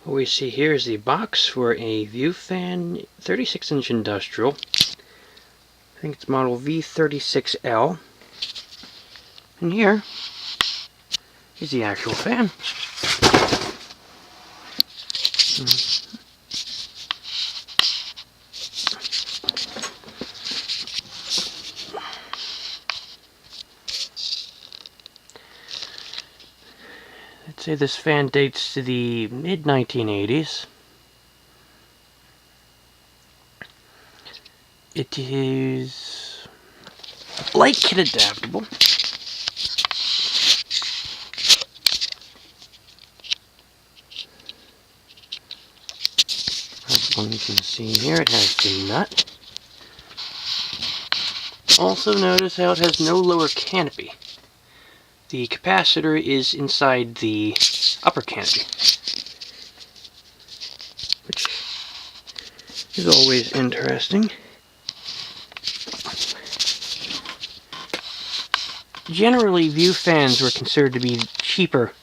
What we see here is the box for a Viewfan 36-inch industrial. I think it's model V36L. And here is the actual fan. I'd say this fan dates to the mid-1980s. It is light kit-adaptable. As one you can see here, it has the nut. Also notice how it has no lower canopy. The capacitor is inside the upper canopy, which is always interesting. Generally, View fans were considered to be cheaper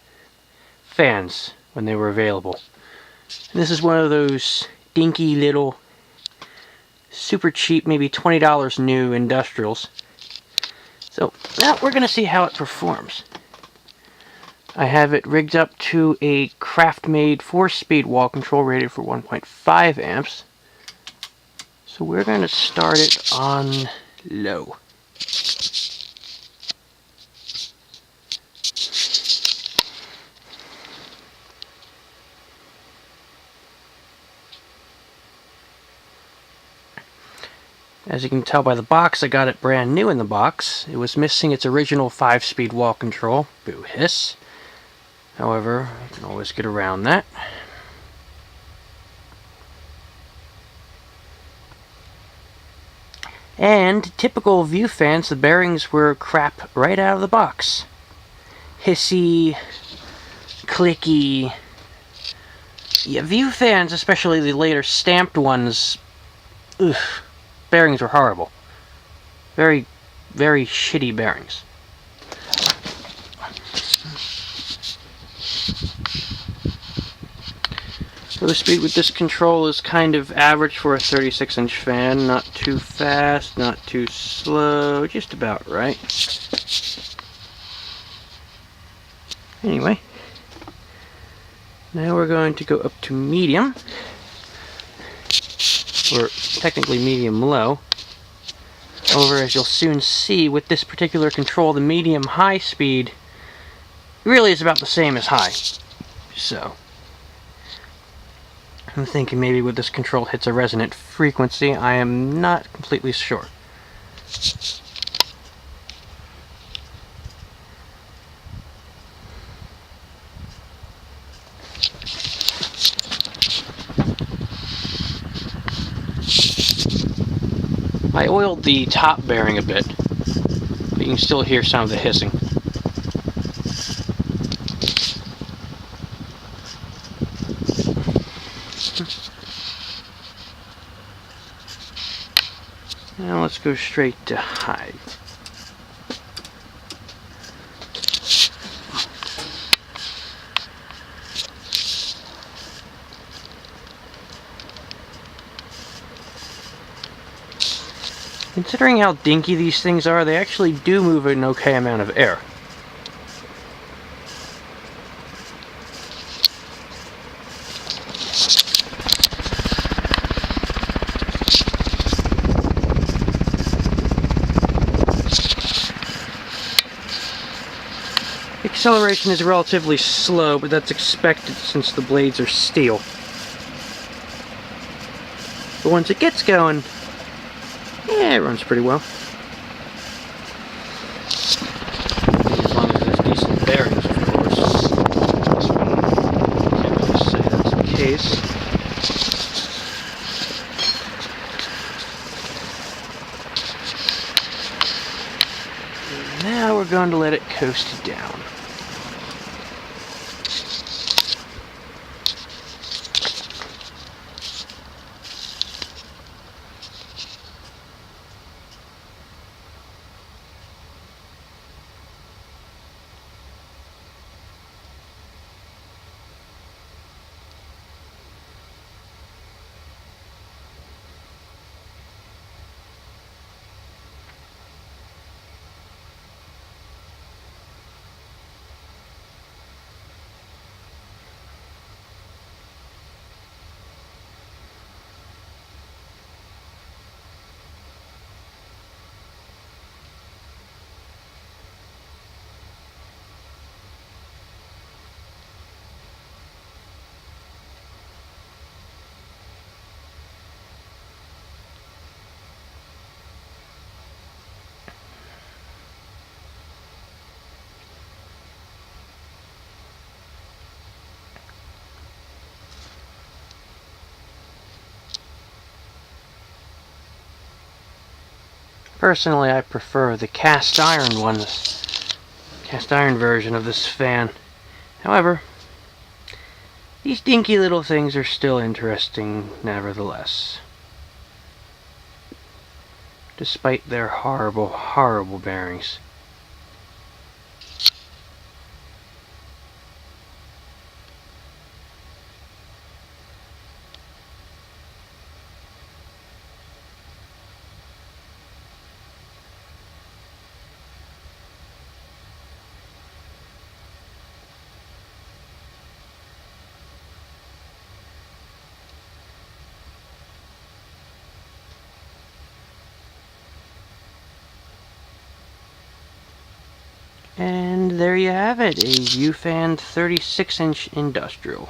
fans when they were available. And this is one of those dinky little, super cheap, maybe $20 new industrials. So now we're going to see how it performs. I have it rigged up to a Craftmade 4-speed wall control rated for 1.5 amps. So we're going to start it on low. As you can tell by the box, I got it brand new in the box. It was missing its original 5-speed wall control. Boo hiss. However, you can always get around that. And typical View fans, the bearings were crap right out of the box. Hissy, clicky. Yeah, View fans, especially the later stamped ones, ugh. Bearings were horrible. Very, very shitty bearings. So the speed with this control is kind of average for a 36-inch fan. Not too fast, not too slow, just about right. Anyway, now we're going to go up to medium. Or technically medium-low. However, as you'll soon see, with this particular control, the medium-high speed really is about the same as high. So, I'm thinking maybe with this control hits a resonant frequency. I am not completely sure. I oiled the top bearing a bit, but you can still hear some of the hissing. Now let's go straight to high. Considering how dinky these things are, they actually do move an okay amount of air. Acceleration is relatively slow, but that's expected since the blades are steel. But once it gets going, yeah, it runs pretty well. As long as there's decent bearings, of course. This one, can't really say that's the case. Now we're going to let it coast down. Personally, I prefer the cast iron version of this fan. However, these dinky little things are still interesting nevertheless. Despite their horrible, horrible bearings. And there you have it, a Viewfan 36-inch industrial.